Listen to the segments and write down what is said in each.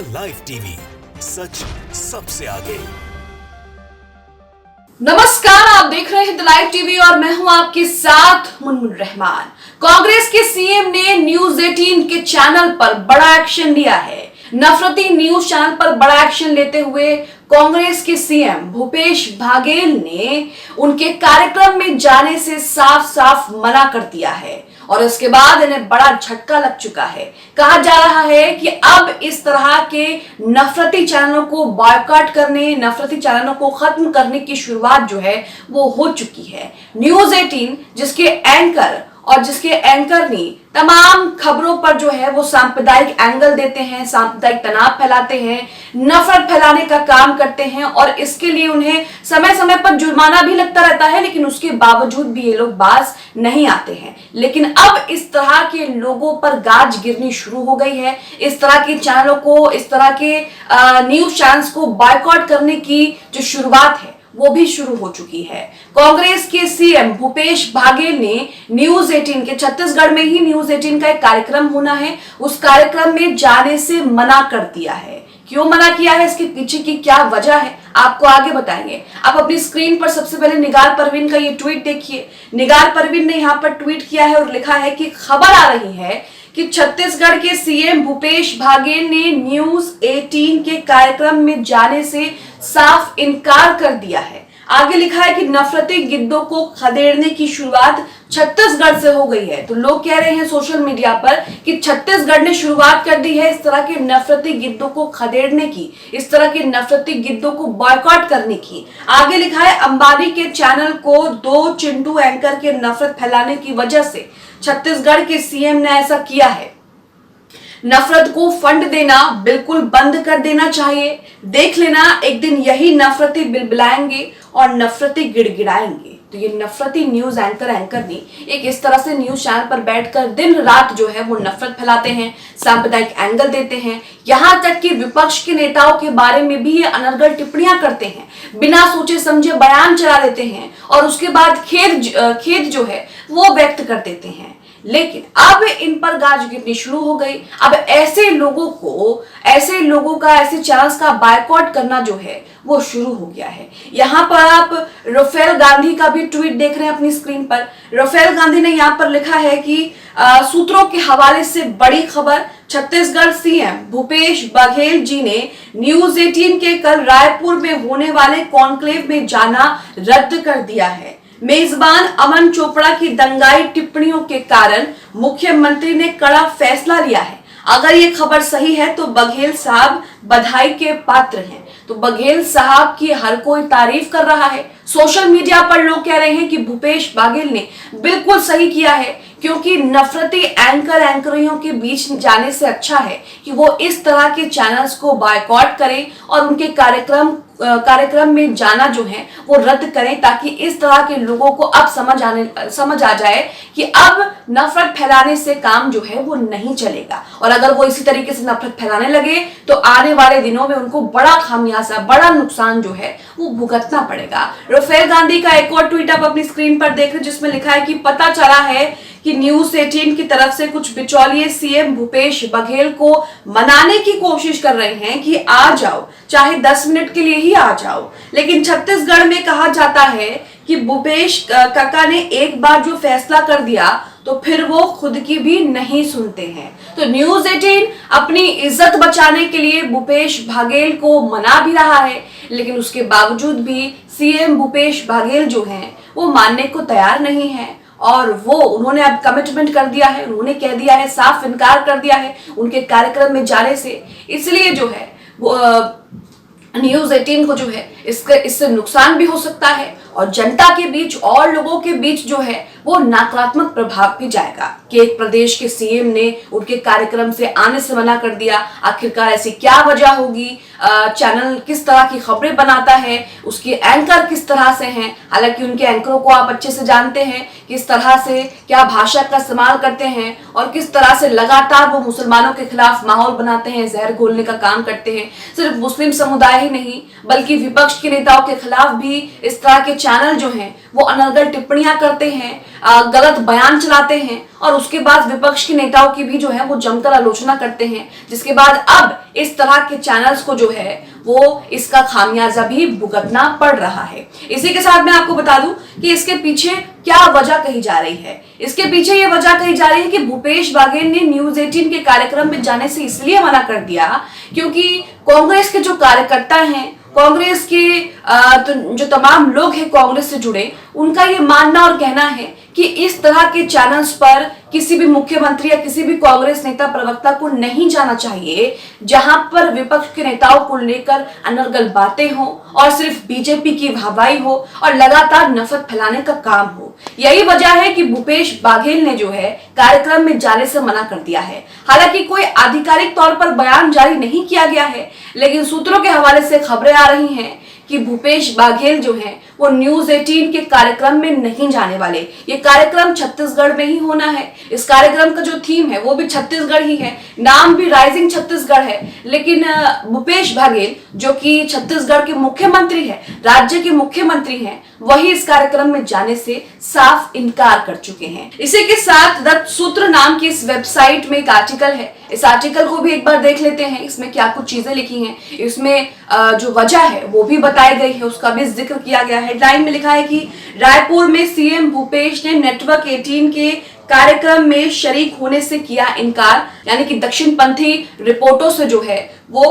The live TV, सच सबसे आगे। नमस्कार, आप देख रहे हैं द लाइव टीवी और मैं हूं आपके साथ मुनमुन रहमान। कांग्रेस के सीएम ने न्यूज 18 के चैनल पर बड़ा एक्शन लिया है। नफरती न्यूज चैनल पर बड़ा एक्शन लेते हुए कांग्रेस के सीएम भूपेश बघेल ने उनके कार्यक्रम में जाने से साफ साफ मना कर दिया है और इसके बाद इन्हें बड़ा झटका लग चुका है। कहा जा रहा है कि अब इस तरह के नफरती चैनलों को बॉयकॉट करने, नफरती चैनलों को खत्म करने की शुरुआत जो है वो हो चुकी है। न्यूज 18 जिसके एंकर ने तमाम खबरों पर जो है वो सांप्रदायिक एंगल देते हैं, सांप्रदायिक तनाव फैलाते हैं, नफरत फैलाने का काम करते हैं और इसके लिए उन्हें समय समय पर जुर्माना भी लगता रहता है, लेकिन उसके बावजूद भी ये लोग बाज नहीं आते हैं। लेकिन अब इस तरह के लोगों पर गाज गिरनी शुरू हो गई है। इस तरह के चैनलों को, इस तरह के न्यूज चैनल्स को बॉयकॉट करने की जो शुरुआत है वो भी शुरू हो चुकी है। कांग्रेस के सीएम भूपेश बघेल ने न्यूज 18 के, छत्तीसगढ़ में ही न्यूज 18 का एक कार्यक्रम होना है, उस कार्यक्रम में जाने से मना कर दिया है। क्यों मना किया है, इसके पीछे की क्या वजह है, आपको आगे बताएंगे। आप अपनी स्क्रीन पर सबसे पहले निगार परवीन का ये ट्वीट देखिए। निगार परवीन ने यहाँ पर ट्वीट किया है और लिखा है कि खबर आ रही है कि छत्तीसगढ़ के सीएम भूपेश बघेल ने न्यूज 18 के कार्यक्रम में जाने से साफ इनकार कर दिया है। आगे लिखा है कि नफरती गिद्धों को खदेड़ने की शुरुआत छत्तीसगढ़ से हो गई है। तो लोग कह रहे हैं सोशल मीडिया पर कि छत्तीसगढ़ ने शुरुआत कर दी है इस तरह के नफरती गिद्धों को खदेड़ने की, इस तरह के नफरती गिद्धों को बॉयकॉट करने की। आगे लिखा है अंबानी के चैनल को 2 चिंटू एंकर के नफरत फैलाने की वजह से छत्तीसगढ़ के सीएम ने ऐसा किया है। नफरत को फंड देना बिल्कुल बंद कर देना चाहिए। देख लेना, एक दिन यही नफरती बिलबिलाएंगे और नफरती गिड़गिड़ाएंगे। तो ये नफरती न्यूज एंकर ने एक इस तरह से न्यूज चैनल पर बैठकर दिन रात जो है वो नफरत फैलाते हैं, सांप्रदायिक एंगल देते हैं, यहां तक कि विपक्ष के नेताओं के बारे में भी ये अनर्गल टिप्पणियां करते हैं, बिना सोचे समझे बयान चला देते हैं और उसके बाद खेद जो है वो व्यक्त कर देते हैं। लेकिन अब इन पर गाज गिरनी शुरू हो गई। अब ऐसे चैनल्स का बायकॉट करना जो है वो शुरू हो गया है। यहाँ पर आप राफेल गांधी का भी ट्वीट देख रहे हैं अपनी स्क्रीन पर। राफेल गांधी ने यहाँ पर लिखा है कि सूत्रों के हवाले से बड़ी खबर, छत्तीसगढ़ सीएम भूपेश बघेल जी ने न्यूज 18 के कल रायपुर में होने वाले कॉन्क्लेव में जाना रद्द कर दिया है। मेजबान अमन चोपड़ा की दंगाई टिप्पणियों के कारण मुख्यमंत्री ने कड़ा फैसला लिया है। अगर ये खबर सही है तो बघेल साहब बधाई के पात्र हैं। तो बघेल साहब की हर कोई तारीफ कर रहा है। सोशल मीडिया पर लोग कह रहे हैं कि भूपेश बघेल ने बिल्कुल सही किया है, क्योंकि नफरती एंकरियों के बीच जाने से अच्छा है कि वो इस तरह के चैनल्स को बायकॉट करें और उनके कार्यक्रम में जाना जो है वो रद्द करें, ताकि इस तरह के लोगों को अब समझ आ जाए कि अब नफरत फैलाने से काम जो है वो नहीं चलेगा। और अगर वो इसी तरीके से नफरत फैलाने लगे तो आने वाले दिनों में उनको बड़ा खामियाजा, बड़ा नुकसान जो है वो भुगतना पड़ेगा। राफेल गांधी का एक और ट्वीट आप अपनी स्क्रीन पर देख रहे हैं, जिसमें लिखा है कि पता चला है कि न्यूज 18 की तरफ से कुछ बिचौलिए सीएम भूपेश बघेल को मनाने की कोशिश कर रहे हैं कि आ जाओ, चाहे 10 मिनट के लिए ही आ जाओ। लेकिन छत्तीसगढ़ में कहा जाता है कि भूपेश काका ने एक बार जो फैसला कर दिया तो फिर वो खुद की भी नहीं सुनते हैं। तो न्यूज 18 अपनी इज्जत बचाने के लिए भूपेश बघेल को मना भी रहा है, लेकिन उसके बावजूद भी सीएम भूपेश बघेल जो हैं वो मानने को तैयार नहीं है और उन्होंने अब कमिटमेंट कर दिया है, उन्होंने कह दिया है, साफ इनकार कर दिया है उनके कार्यक्रम में जाने से। इसलिए जो है वो न्यूज 18 को जो है इससे नुकसान भी हो सकता है और जनता के बीच और लोगों के बीच जो है वो नकारात्मक प्रभाव भी जाएगा कि एक प्रदेश के सीएम ने उनके कार्यक्रम से आने से मना कर दिया। आखिरकार ऐसी क्या वजह होगी? चैनल किस तरह की खबरें बनाता है, उसके एंकर किस तरह से हैं, हालांकि उनके एंकरों को आप अच्छे से जानते हैं, किस तरह से क्या भाषा का इस्तेमाल करते हैं और किस तरह से लगातार वो मुसलमानों के खिलाफ माहौल बनाते हैं, जहर घोलने का काम करते हैं। सिर्फ मुस्लिम समुदाय ही नहीं बल्कि विपक्ष के नेताओं के खिलाफ भी इस तरह के चैनल जो हैं वो अनर्गल टिप्पणियां करते हैं, गलत बयान चलाते हैं और उसके बाद विपक्ष के नेताओं की भी जो है वो जमकर आलोचना करते हैं, जिसके बाद अब इस तरह के चैनल्स को जो है वो इसका खामियाजा भी भुगतना पड़ रहा है। इसी के साथ मैं आपको बता दूं कि इसके पीछे क्या वजह कही जा रही है। इसके पीछे ये वजह कही जा रही है कि भूपेश बाघेल ने न्यूज 18 के कार्यक्रम में जाने से इसलिए मना कर दिया क्योंकि कांग्रेस के जो कार्यकर्ता हैं, कांग्रेस के जो तमाम लोग हैं कांग्रेस से जुड़े, उनका ये मानना और कहना है कि इस तरह के चैनल्स पर किसी भी मुख्यमंत्री या किसी भी कांग्रेस नेता प्रवक्ता को नहीं जाना चाहिए जहां पर विपक्ष के नेताओं को लेकर अनर्गल बातें हो और सिर्फ बीजेपी की वाहवाही हो और लगातार नफरत फैलाने का काम हो। यही वजह है कि भूपेश बाघेल ने जो है कार्यक्रम में जाने से मना कर दिया है। हालांकि कोई आधिकारिक तौर पर बयान जारी नहीं किया गया है, लेकिन सूत्रों के हवाले से खबरें आ रही हैं कि भूपेश बाघेल जो हैं वो न्यूज 18 के कार्यक्रम में नहीं जाने वाले। ये कार्यक्रम छत्तीसगढ़ में ही होना है। इस कार्यक्रम का जो थीम है वो भी छत्तीसगढ़ ही है, नाम भी राइजिंग छत्तीसगढ़ है, लेकिन भूपेश बाघेल जो कि छत्तीसगढ़ के मुख्यमंत्री है, राज्य के मुख्यमंत्री हैं, वही इस कार्यक्रम में जाने से साफ इनकार कर चुके हैं। इसी के साथ द सूत्र नाम की इस वेबसाइट में एक आर्टिकल है, इस आर्टिकल को भी एक बार देख लेते हैं। इसमें क्या कुछ चीजें लिखी हैं, इसमें जो वजह है वो भी बताई गई है, उसका भी जिक्र किया गया है। हेडलाइन में लिखा है कि रायपुर में सीएम भूपेश ने नेटवर्क 18 के कार्यक्रम में शरीक होने से किया इनकार, यानी कि दक्षिणपंथी रिपोर्टों से जो है वो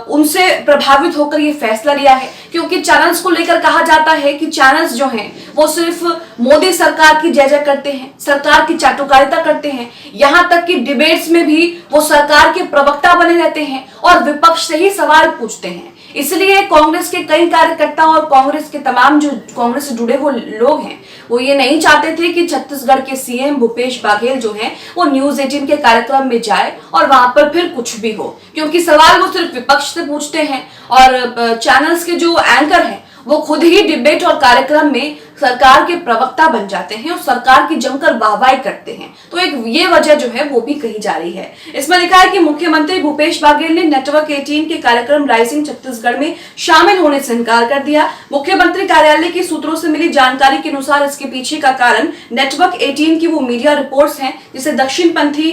उनसे प्रभावित होकर ये फैसला लिया है, क्योंकि चैनल्स को लेकर कहा जाता है कि चैनल्स जो हैं वो सिर्फ मोदी सरकार की जय जय करते हैं, सरकार की चाटुकारिता करते हैं, यहां तक कि डिबेट्स में भी वो सरकार के प्रवक्ता बने रहते हैं और विपक्ष से ही सवाल पूछते हैं। इसलिए कांग्रेस के कई कार्यकर्ता और कांग्रेस के तमाम जो कांग्रेस से जुड़े वो लोग हैं वो ये नहीं चाहते थे कि छत्तीसगढ़ के सीएम भूपेश बाघेल जो हैं वो न्यूज 18 के कार्यक्रम में जाए और वहां पर फिर कुछ भी हो, क्योंकि सवाल वो सिर्फ विपक्ष से पूछते हैं और चैनल्स के जो एंकर हैं वो खुद ही डिबेट और कार्यक्रम में सरकार के प्रवक्ता बन जाते हैं और सरकार की जमकर वाहवाही करते हैं। तो एक ये वजह जो है वो भी कही जा रही है। इसमें लिखा है कि मुख्यमंत्री भूपेश बाघेल ने नेटवर्क 18 के कार्यक्रम राइजिंग छत्तीसगढ़ में शामिल होने से इनकार कर दिया। मुख्यमंत्री कार्यालय के सूत्रों से मिली जानकारी के अनुसार इसके पीछे का कारण नेटवर्क 18 की वो मीडिया रिपोर्ट्स हैं जिसे दक्षिणपंथी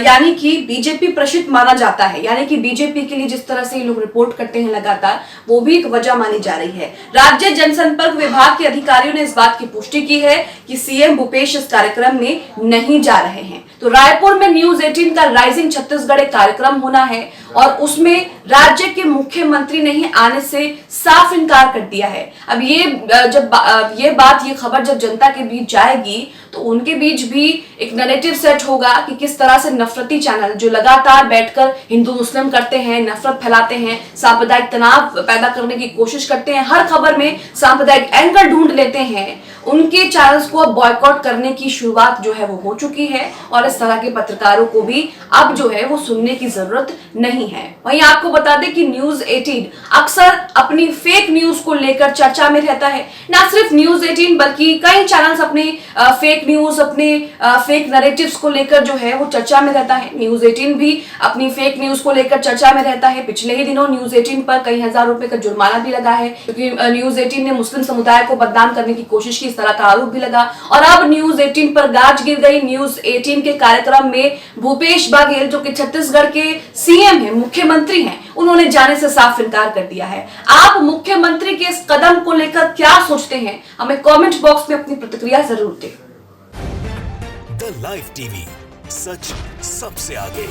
यानी कि बीजेपी प्रशित माना जाता है, यानी कि बीजेपी के लिए जिस तरह से ये लोग रिपोर्ट करते हैं लगातार, वो भी एक वजह मानी जा रही है। राज्य जनसंपर्क विभाग के अधिकारियों ने इस बात की पुष्टि की है कि सीएम भूपेश इस कार्यक्रम में नहीं जा रहे हैं। तो रायपुर में न्यूज 18 का राइजिंग छत्तीसगढ़ एक कार्यक्रम होना है और उसमें राज्य के मुख्यमंत्री नहीं आने से साफ इनकार कर दिया है। अब ये खबर जब जनता के बीच जाएगी तो उनके बीच भी एक नैरेटिव सेट होगा कि किस तरह से नफरती चैनल जो लगातार बैठकर हिंदू मुस्लिम करते हैं, नफरत फैलाते हैं, सांप्रदायिक तनाव पैदा करने की कोशिश करते हैं, हर खबर में सांप्रदायिक एंगल ढूंढ लेते हैं, उनके चैनल्स को बॉयकॉट करने की शुरुआत जो है वो हो चुकी है और इस तरह के पत्रकारों को भी अब जो है वो सुनने की जरूरत नहीं है। वहीं आपको बता दें कि न्यूज 18 अक्सर अपनी फेक न्यूज को लेकर चर्चा में रहता है। ना सिर्फ न्यूज 18 बल्कि कई चैनल्स अपने फेक न्यूज, अपने फेक नैरेटिव्स को लेकर जो है वो चर्चा में रहता है। न्यूज 18 भी अपनी फेक न्यूज को लेकर चर्चा में रहता है। पिछले ही दिनों न्यूज 18 पर कई हजार रुपए का जुर्माना भी लगा है, क्योंकि न्यूज 18 ने मुस्लिम समुदाय को बदनाम करने की कोशिश की, इस तरह का आरोप भी लगा। और अब न्यूज 18 पर गाज गिर गई। न्यूज 18 के कार्यक्रम में भूपेश बाघेल जो कि छत्तीसगढ़ के सीएम हैं, मुख्यमंत्री हैं, उन्होंने जाने से साफ इनकार कर दिया है। आप मुख्यमंत्री के इस कदम को लेकर क्या सोचते हैं? हमें कमेंट बॉक्स में अपनी प्रतिक्रिया जरूर दें। द लाइव टीवी, सच सबसे आगे।